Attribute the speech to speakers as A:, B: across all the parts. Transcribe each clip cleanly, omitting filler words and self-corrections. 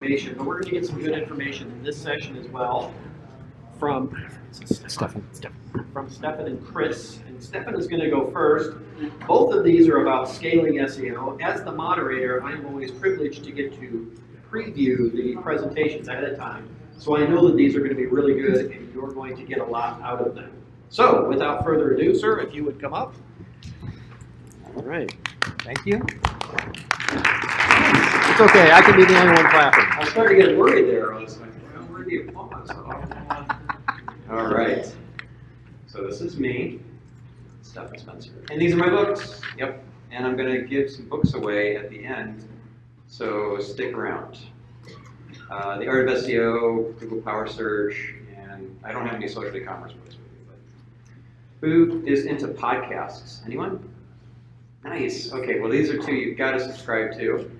A: information, but we're going to get some good information in this session as well from Stephan and Chris. And Stephan is going to go first. Both of these are about scaling SEO. As the moderator, I'm always privileged to get to preview the presentations ahead of time. So I know that these are going to be really good and you're going to get a lot out of them. So without further ado, sir, if you would come up. All right.
B: Thank you.
A: It's okay, I can be the only one clapping.
C: I started to get worried there. I was like, well, where do you applause? All right. So this is me, Stephan Spencer. And these are my books. Yep. And I'm going to give some books away at the end, so stick around. The Art of SEO, Google Power Search, and I don't have any social e-commerce books with me, but who is into podcasts? Anyone? Nice. Okay, well these are two you've got to subscribe to.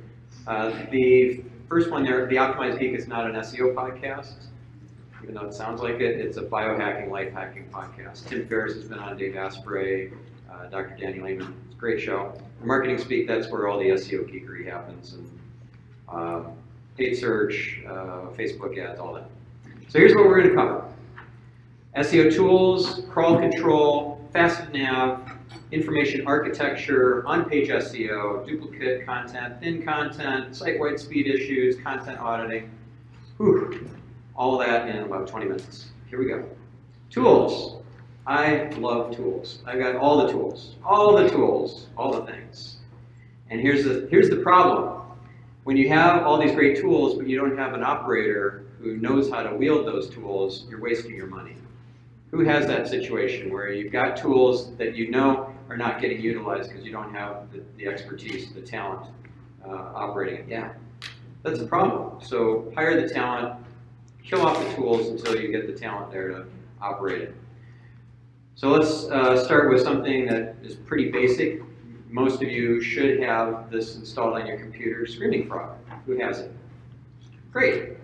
C: The first one there, The Optimized Geek, is not an SEO podcast, even though it sounds like it. It's a biohacking, life hacking podcast. Tim Ferriss has been on, Dave Asprey, Dr. Danny Lehman. It's a great show. Marketing Speak, that's where all the SEO geekery happens, and paid search, Facebook ads, all that. So here's what we're going to cover. SEO tools, crawl control, faceted nav, information architecture, on-page SEO, duplicate content, thin content, site-wide speed issues, content auditing. Whew. All of that in about 20 minutes. Here we go. Tools. I love tools. I've got all the tools, all the things. And here's the problem. When you have all these great tools, but you don't have an operator who knows how to wield those tools, you're wasting your money. Who has that situation where you've got tools that you know are not getting utilized because you don't have the expertise, the talent operating it? Yeah, that's a problem. So hire the talent, kill off the tools until you get the talent there to operate it. So let's start with something that is pretty basic. Most of you should have this installed on your computer, Screaming Frog. Who has it? Great.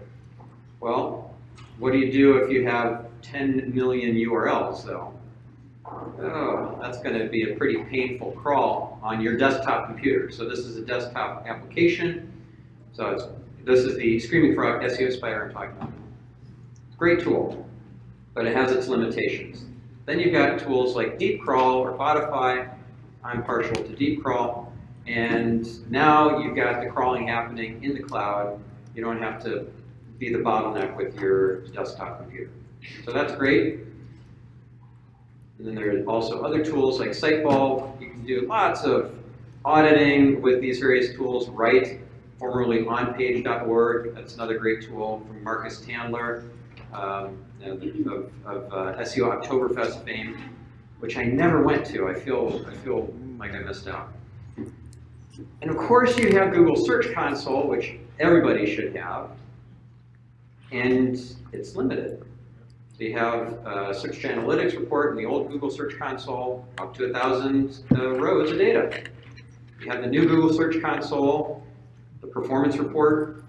C: Well, what do you do if you have 10 million URLs, though? Oh, that's going to be a pretty painful crawl on your desktop computer. So this is a desktop application. So this is the Screaming Frog SEO Spider I'm talking about. Great tool, but it has its limitations. Then you've got tools like Deep Crawl or Spotify. I'm partial to Deep Crawl. And now you've got the crawling happening in the cloud. You don't have to be the bottleneck with your desktop computer. So that's great. And then there are also other tools like Siteball. You can do lots of auditing with these various tools. Write, formerly onpage.org. That's another great tool from Marcus Tandler of SEO Oktoberfest fame, which I never went to. I feel like I missed out. And of course you have Google Search Console, which everybody should have, and it's limited. So you have a search analytics report in the old Google Search Console, up to 1,000 rows of data. You have the new Google Search Console, the performance report,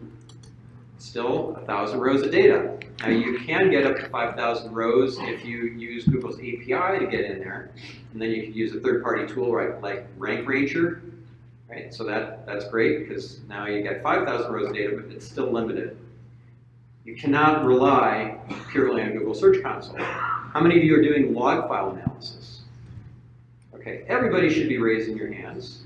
C: still 1,000 rows of data. Now you can get up to 5,000 rows if you use Google's API to get in there, and then you can use a third-party tool like Rank Ranger, right? So that's great because now you get 5,000 rows of data, but it's still limited. You cannot rely purely on Google Search Console. How many of you are doing log file analysis? Okay, everybody should be raising your hands.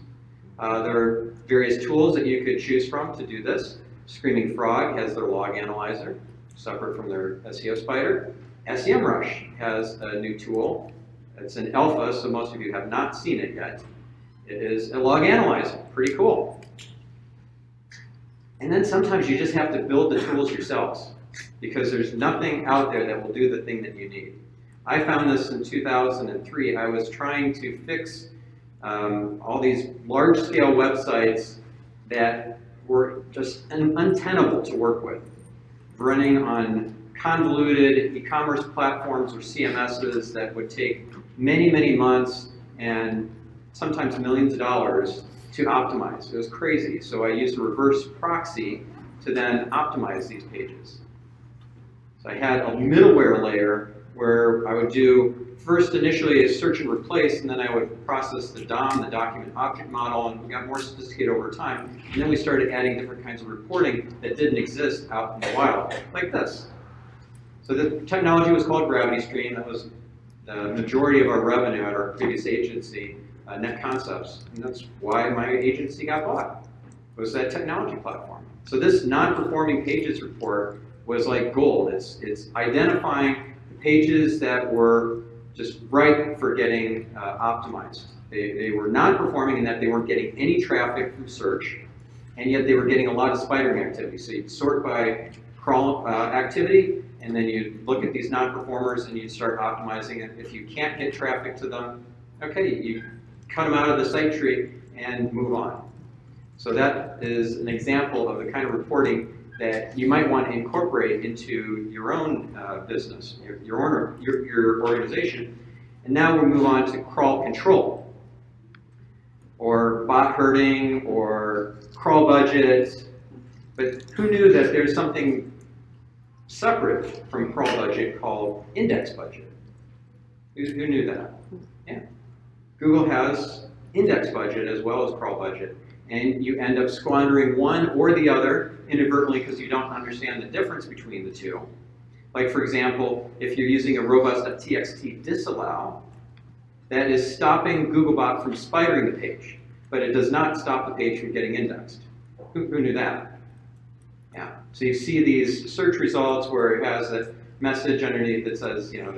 C: There are various tools that you could choose from to do this. Screaming Frog has their log analyzer, separate from their SEO Spider. SEMrush has a new tool. It's an alpha, so most of you have not seen it yet. It is a log analyzer, pretty cool. And then sometimes you just have to build the tools yourselves because there's nothing out there that will do the thing that you need. I found this in 2003. I was trying to fix all these large-scale websites that were just untenable to work with, running on convoluted e-commerce platforms or CMSs that would take many, many months and sometimes millions of dollars to optimize. It was crazy. So I used a reverse proxy to then optimize these pages. So I had a middleware layer where I would do first initially a search and replace, and then I would process the DOM, the document object model, and we got more sophisticated over time. And then we started adding different kinds of reporting that didn't exist out in the wild, like this. So the technology was called Gravity Stream. That was the majority of our revenue at our previous agency, Net Concepts, and that's why my agency got bought, was that technology platform. So this non-performing pages report was like gold. It's identifying the pages that were just ripe for getting optimized. They were non-performing in that they weren't getting any traffic through search, and yet they were getting a lot of spidering activity. So you'd sort by crawl activity, and then you'd look at these non-performers and you'd start optimizing it. If you can't get traffic to them, okay, you cut them out of the site tree and move on. So that is an example of the kind of reporting that you might want to incorporate into your own business, your organization. And now we'll move on to crawl control, or bot herding, or crawl budget. But who knew that there's something separate from crawl budget called index budget? Who knew that? Yeah. Google has index budget as well as crawl budget. And you end up squandering one or the other inadvertently because you don't understand the difference between the two. Like, for example, if you're using a robust.txt disallow, that is stopping Googlebot from spidering the page, but it does not stop the page from getting indexed. Who knew that? Yeah. So you see these search results where it has a message underneath that says, you know,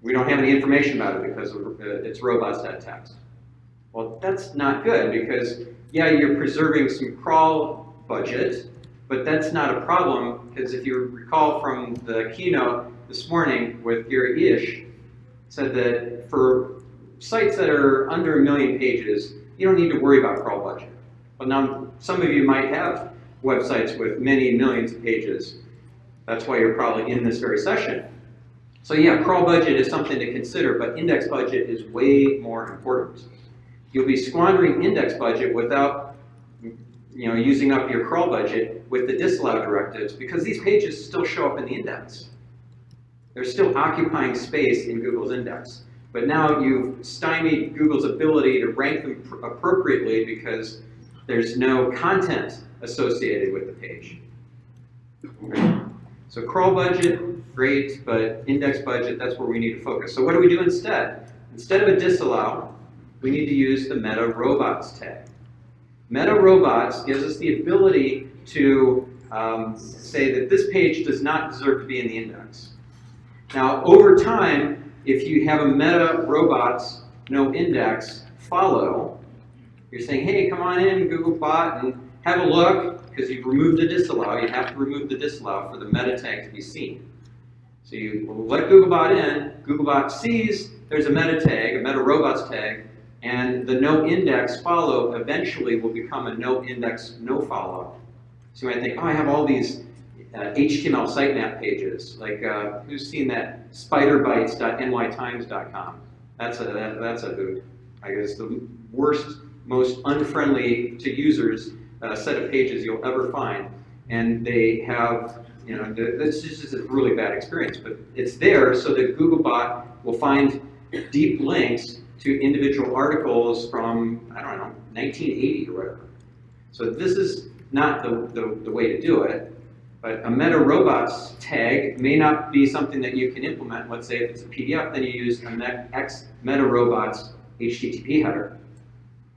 C: we don't have any information about it because it's robust.txt. Well, that's not good because, yeah, you're preserving some crawl budget, but that's not a problem because if you recall from the keynote this morning with Gary Ish, said that for sites that are under 1 million pages, you don't need to worry about crawl budget. But now some of you might have websites with many millions of pages. That's why you're probably in this very session. So yeah, crawl budget is something to consider, but index budget is way more important. You'll be squandering index budget without, you know, using up your crawl budget with the disallow directives because these pages still show up in the index. They're still occupying space in Google's index. But now you've stymied Google's ability to rank them appropriately because there's no content associated with the page. Okay. So crawl budget, great, but index budget, that's where we need to focus. So what do we do instead? Instead of a disallow, we need to use the meta robots tag. Meta robots gives us the ability to say that this page does not deserve to be in the index. Now, over time, if you have a meta robots no index follow, you're saying, hey, come on in, Googlebot, and have a look, because you've removed the disallow. You have to remove the disallow for the meta tag to be seen. So you let Googlebot in, Googlebot sees there's a meta tag, a meta robots tag, and the no index follow eventually will become a no index no follow. So you might think, oh, I have all these HTML sitemap pages. Like, who's seen that spiderbytes.nytimes.com? That's a hoot. I guess the worst, most unfriendly to users set of pages you'll ever find. And they have, you know, this is just a really bad experience. But it's there so that Googlebot will find deep links to individual articles from, I don't know, 1980 or whatever. So this is not the way to do it. But a meta robots tag may not be something that you can implement. Let's say if it's a PDF, then you use a X meta robots HTTP header.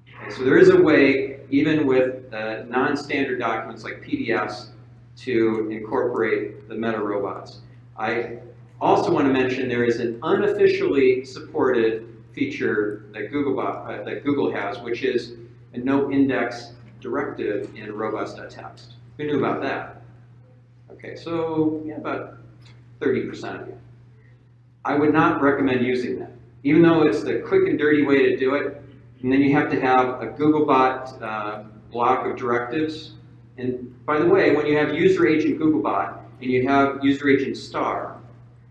C: Okay, so there is a way, even with non-standard documents like PDFs, to incorporate the meta robots. I also want to mention there is an unofficially supported feature that Google has, which is a no index directive in robust.txt. Who knew about that? Okay, so yeah, about 30% of you. I would not recommend using that, even though it's the quick and dirty way to do it. And then you have to have a Googlebot block of directives. And by the way, when you have user agent Googlebot and you have user agent star,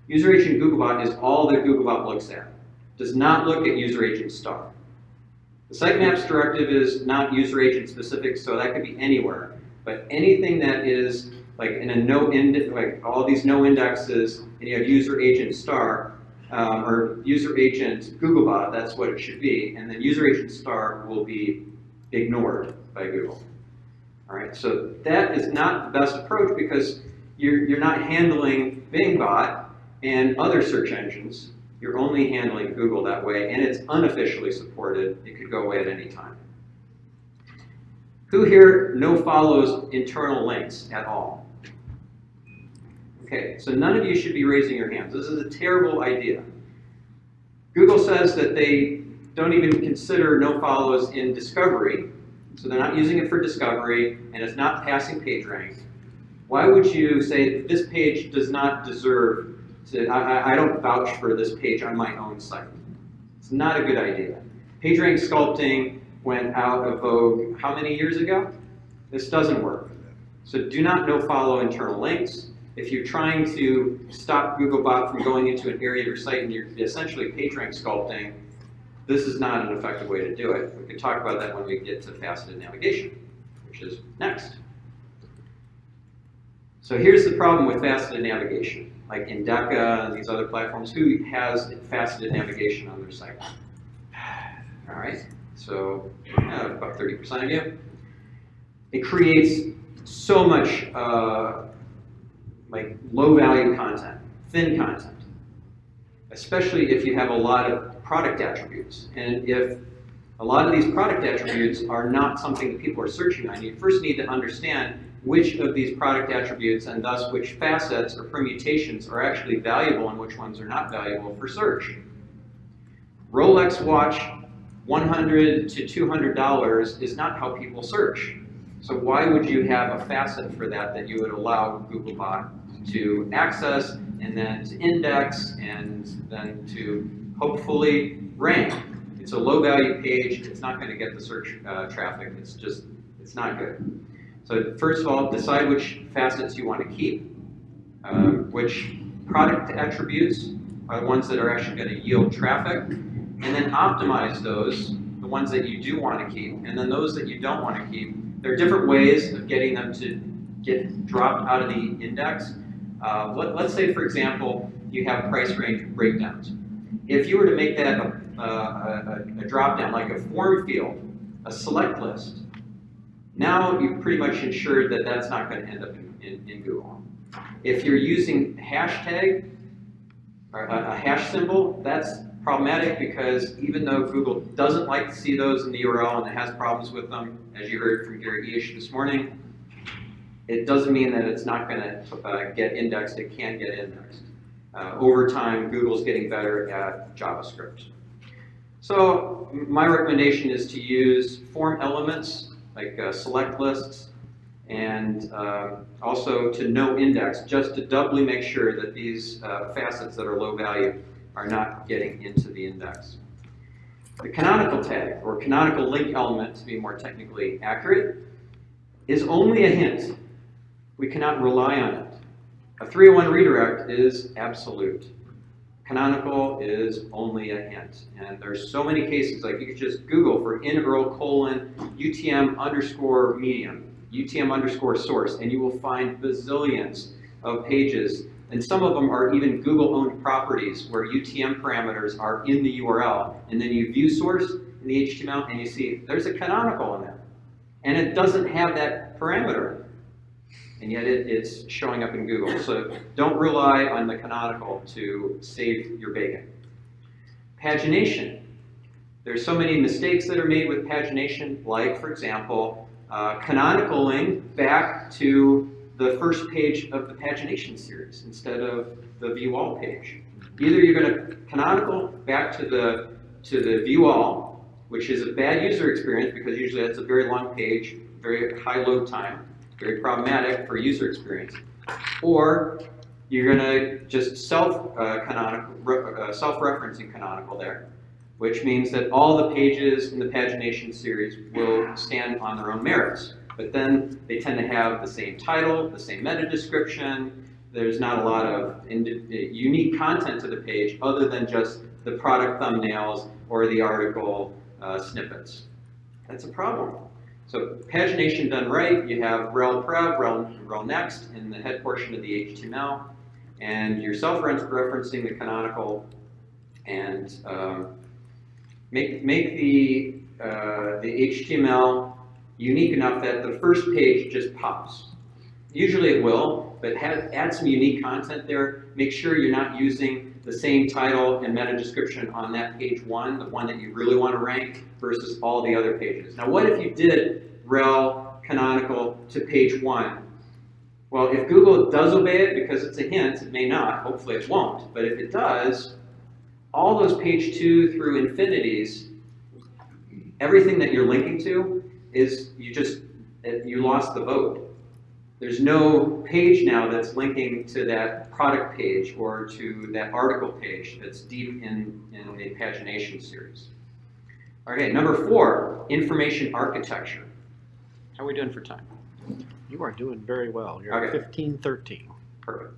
C: user agent Googlebot is all that Googlebot looks at. Does not look at user agent star. The sitemaps directive is not user agent specific, so that could be anywhere. But anything that is like in a like all these no indexes, and you have user agent star, or user agent Googlebot, that's what it should be, and then user agent star will be ignored by Google. All right, so that is not the best approach because you're not handling Bingbot and other search engines. You're only handling Google that way, and it's unofficially supported. It could go away at any time. Who here no follows internal links at all? Okay, so none of you should be raising your hands. This is a terrible idea. Google says that they don't even consider no follows in discovery, so they're not using it for discovery, and it's not passing PageRank. Why would you say that this page does not deserve to, I don't vouch for this page on my own site? It's not a good idea. PageRank sculpting went out of vogue how many years ago? This doesn't work. So do not no-follow internal links. If you're trying to stop Googlebot from going into an area of your site and you're essentially PageRank sculpting, this is not an effective way to do it. We can talk about that when we get to faceted navigation, which is next. So here's the problem with faceted navigation. Like Endeca and these other platforms, who has faceted navigation on their site? All right, so about 30% of you. It creates so much like low-value content, thin content, especially if you have a lot of product attributes. And if a lot of these product attributes are not something that people are searching on, you first need to understand which of these product attributes and thus which facets or permutations are actually valuable and which ones are not valuable for search. Rolex watch, $100 to $200 is not how people search. So why would you have a facet for that you would allow Googlebot to access and then to index and then to hopefully rank? It's a low value page. It's not going to get the search traffic. It's not good. So first of all, decide which facets you want to keep. Which product attributes are the ones that are actually going to yield traffic. And then optimize those, the ones that you do want to keep. And then those that you don't want to keep. There are different ways of getting them to get dropped out of the index. Let's say, for example, you have price range breakdowns. If you were to make that a drop-down, like a form field, a select list, now you've pretty much ensured that that's not going to end up in Google. If you're using hashtag, or a hash symbol, that's problematic because even though Google doesn't like to see those in the URL and it has problems with them, as you heard from Gary Ish this morning, it doesn't mean that it's not going to get indexed. It can get indexed. Over time, Google's getting better at JavaScript. So my recommendation is to use form elements like select lists and also to no index, just to doubly make sure that these facets that are low value are not getting into the index. The canonical tag, or canonical link element, to be more technically accurate, is only a hint. We cannot rely on it. A 301 redirect is absolute. Canonical is only a hint. And there's so many cases, like you could just Google for in-URL : UTM underscore medium, UTM underscore source, and you will find bazillions of pages. And some of them are even Google-owned properties where UTM parameters are in the URL. And then you view source in the HTML and you see there's a canonical in there. And it doesn't have that parameter. And yet it's showing up in Google. So don't rely on the canonical to save your bacon. Pagination. There's so many mistakes that are made with pagination, like, for example, canonicalling back to the first page of the pagination series instead of the view all page. Either you're going to canonical back to the view all, which is a bad user experience because usually that's a very long page, very high load time, very problematic for user experience, or you're going to just self-referencing canonical there, which means that all the pages in the pagination series will stand on their own merits. But then they tend to have the same title, the same meta description. There's not a lot of unique content to the page other than just the product thumbnails or the article snippets. That's a problem. So pagination done right, you have rel prev, rel next in the head portion of the HTML, and you're self-referencing the canonical, and make the HTML unique enough that the first page just pops. Usually it will, but add some unique content there. Make sure you're not using the same title and meta description on that page one, the one that you really want to rank, versus all the other pages. Now what if you did rel canonical to page one? Well, if Google does obey it, because it's a hint, it may not, hopefully it won't, but if it does, all those page 2 through infinities, everything that you're linking to is, you lost the vote. There's no page now that's linking to that product page or to that article page that's deep in a pagination series. Okay, number 4, information architecture. How are we doing for time?
A: You are doing very well. You're
C: Okay.
A: at 15:13.
C: Perfect.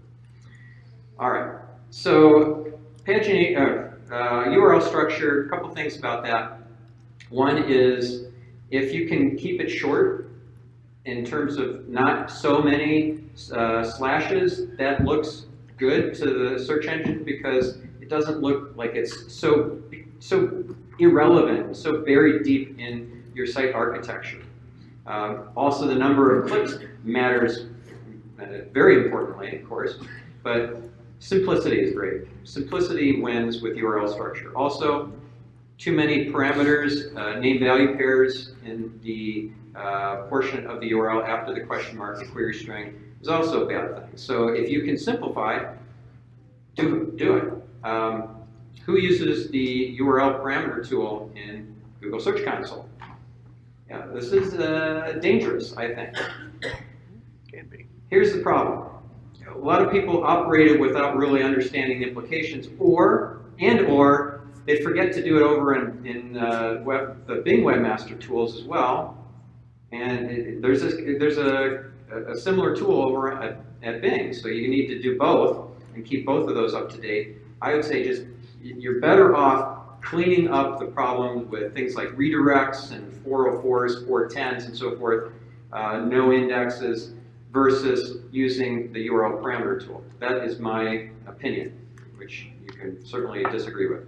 C: All right. So URL structure, a couple things about that. One is if you can keep it short in terms of not so many slashes, that looks good to the search engine because it doesn't look like it's so irrelevant, so buried deep in your site architecture. Also, the number of clicks matters very importantly, of course, but simplicity is great. Simplicity wins with URL structure. Also, too many parameters, name value pairs in the portion of the URL after the question mark, the query string, is also a bad thing. So if you can simplify, do it. Who uses the URL parameter tool in Google Search Console? Yeah, this is dangerous, I think.
A: Can be.
C: Here's the problem. A lot of people operate it without really understanding the implications, or they forget to do it over in the Bing Webmaster tools as well. And there's a similar tool over at Bing, so you need to do both and keep both of those up to date. I would say you're better off cleaning up the problems with things like redirects and 404s, 410s, and so forth, no indexes, versus using the URL parameter tool. That is my opinion, which you can certainly disagree with.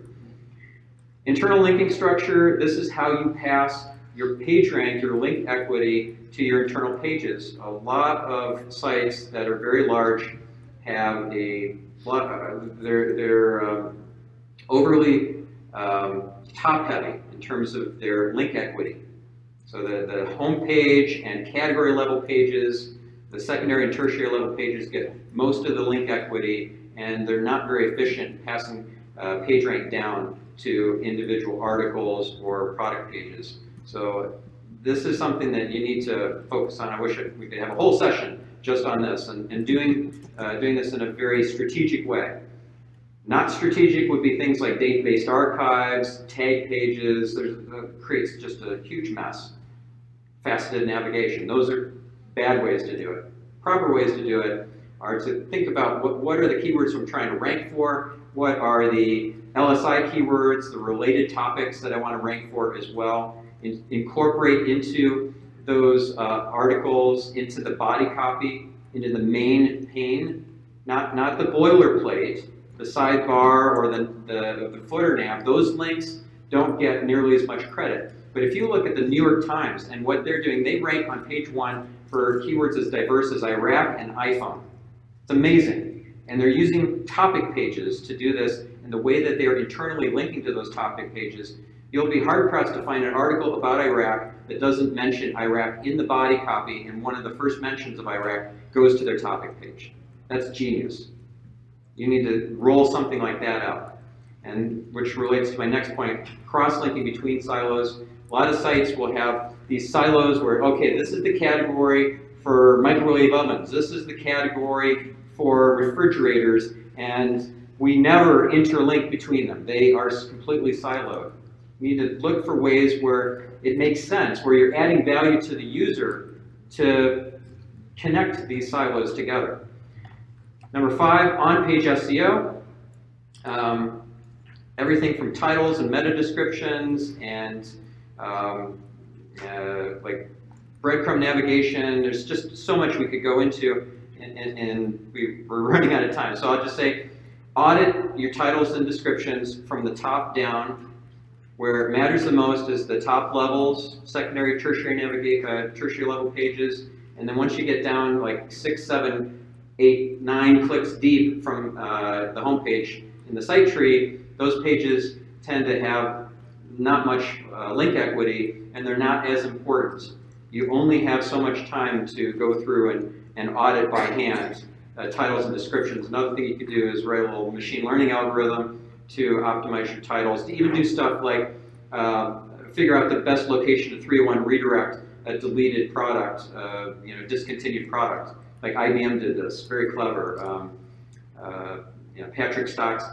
C: Internal linking structure, this is how you pass your PageRank, your link equity, to your internal pages. A lot of sites that are very large have they're overly top-heavy in terms of their link equity. So the home page and category level pages, the secondary and tertiary level pages get most of the link equity, and they're not very efficient passing PageRank down to individual articles or product pages. So this is something that you need to focus on. I wish we could have a whole session just on this and doing this in a very strategic way. Not strategic would be things like date-based archives, tag pages. Creates just a huge mess. Faceted navigation. Those are bad ways to do it. Proper ways to do it are to think about what are the keywords I'm trying to rank for, what are the LSI keywords, the related topics that I want to rank for as well. Incorporate into those articles into the body copy, into the main pane, not the boilerplate, the sidebar or the footer nav. Those links don't get nearly as much credit. But if you look at the New York Times and what they're doing, they rank on page 1 for keywords as diverse as Iraq and iPhone. It's amazing. And they're using topic pages to do this, and the way that they're internally linking to those topic pages, you'll be hard-pressed to find an article about Iraq that doesn't mention Iraq in the body copy, and one of the first mentions of Iraq goes to their topic page. That's genius. You need to roll something like that out. And which relates to my next point, cross-linking between silos. A lot of sites will have these silos where, okay, this is the category for microwave ovens, this is the category for refrigerators, and we never interlink between them. They are completely siloed. You need to look for ways where it makes sense, where you're adding value to the user to connect these silos together. Number 5, on-page SEO. Everything from titles and meta descriptions and like breadcrumb navigation. There's just so much we could go into, and we're running out of time. So I'll just say, audit your titles and descriptions from the top down. Where it matters the most is the top levels, secondary, tertiary level pages, and then once you get down like 6, 7, 8, 9 clicks deep from the home page in the site tree, those pages tend to have not much link equity, and they're not as important. You only have so much time to go through and audit by hand titles and descriptions. Another thing you could do is write a little machine learning algorithm to optimize your titles, to even do stuff like figure out the best location to 301 redirect a deleted product, discontinued product. Like IBM did this, very clever. Patrick Stocks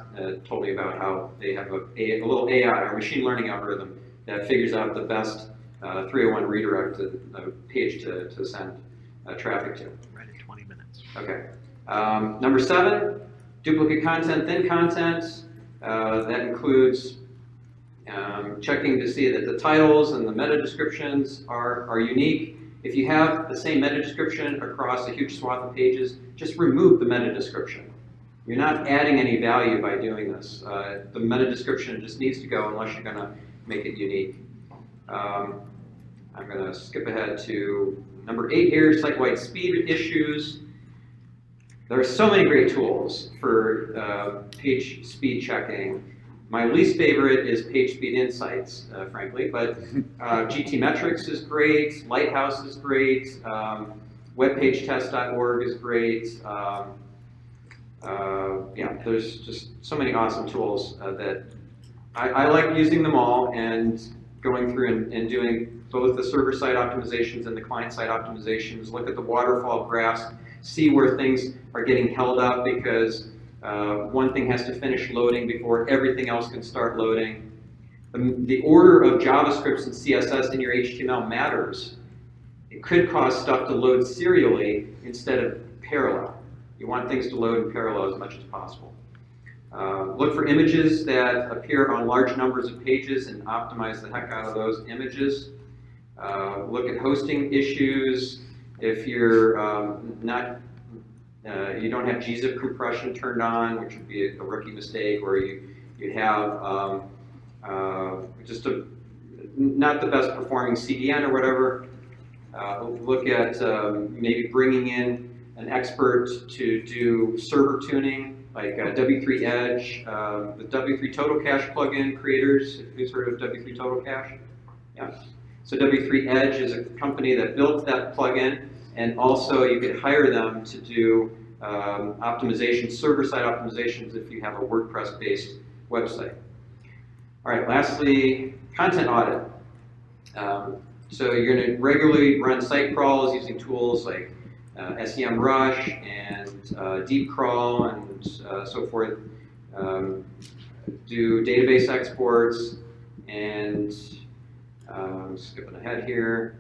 C: told me about how they have a little AI or machine learning algorithm that figures out the best 301 redirect page to send traffic to.
A: Right in 20 minutes.
C: Okay. Number 7, duplicate content, thin content. That includes checking to see that the titles and the meta descriptions are unique. If you have the same meta description across a huge swath of pages, just remove the meta description. You're not adding any value by doing this. The meta description just needs to go unless you're going to make it unique. I'm going to skip ahead to number 8 here, site-wide speed issues. There are so many great tools for page speed checking. My least favorite is Page Speed Insights, frankly, but GTmetrix is great, Lighthouse is great, webpagetest.org is great. There's just so many awesome tools that I like using them all and going through and doing both the server-side optimizations and the client-side optimizations, look at the waterfall graphs, see where things are getting held up because one thing has to finish loading before everything else can start loading. The order of JavaScripts and CSS in your HTML matters. It could cause stuff to load serially instead of parallel. You want things to load in parallel as much as possible. Look for images that appear on large numbers of pages and optimize the heck out of those images. Look at hosting issues. If you're you don't have gzip compression turned on, which would be a rookie mistake, or you have just not the best performing CDN or whatever. Look at maybe bringing in an expert to do server tuning, like W3 Edge, the W3 Total Cache plugin creators. Who's heard of W3 Total Cache? Yeah. So W3 Edge is a company that built that plugin, and also you could hire them to do optimization, server-side optimizations if you have a WordPress-based website. All right, lastly, content audit. So you're going to regularly run site crawls using tools like SEMrush and Deep Crawl and so forth. Do database exports and skipping ahead here.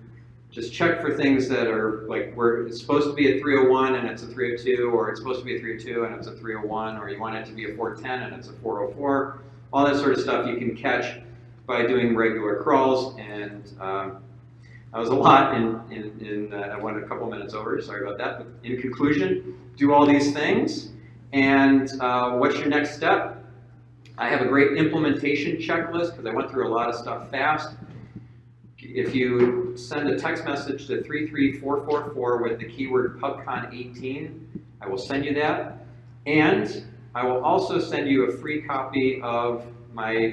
C: Just check for things that are like where it's supposed to be a 301 and it's a 302, or it's supposed to be a 302 and it's a 301, or you want it to be a 410 and it's a 404. All that sort of stuff you can catch by doing regular crawls, and that was a lot I went a couple minutes over, sorry about that. But in conclusion, do all these things, and what's your next step? I have a great implementation checklist because I went through a lot of stuff fast. If you send a text message to 33444 with the keyword PubCon 18, I will send you that. And I will also send you a free copy of my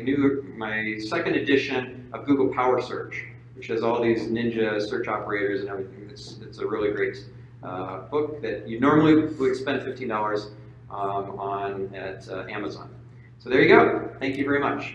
C: second edition of Google Power Search, which has all these ninja search operators and everything. It's a really great book that you normally would spend $15 on at Amazon. So there you go. Thank you very much.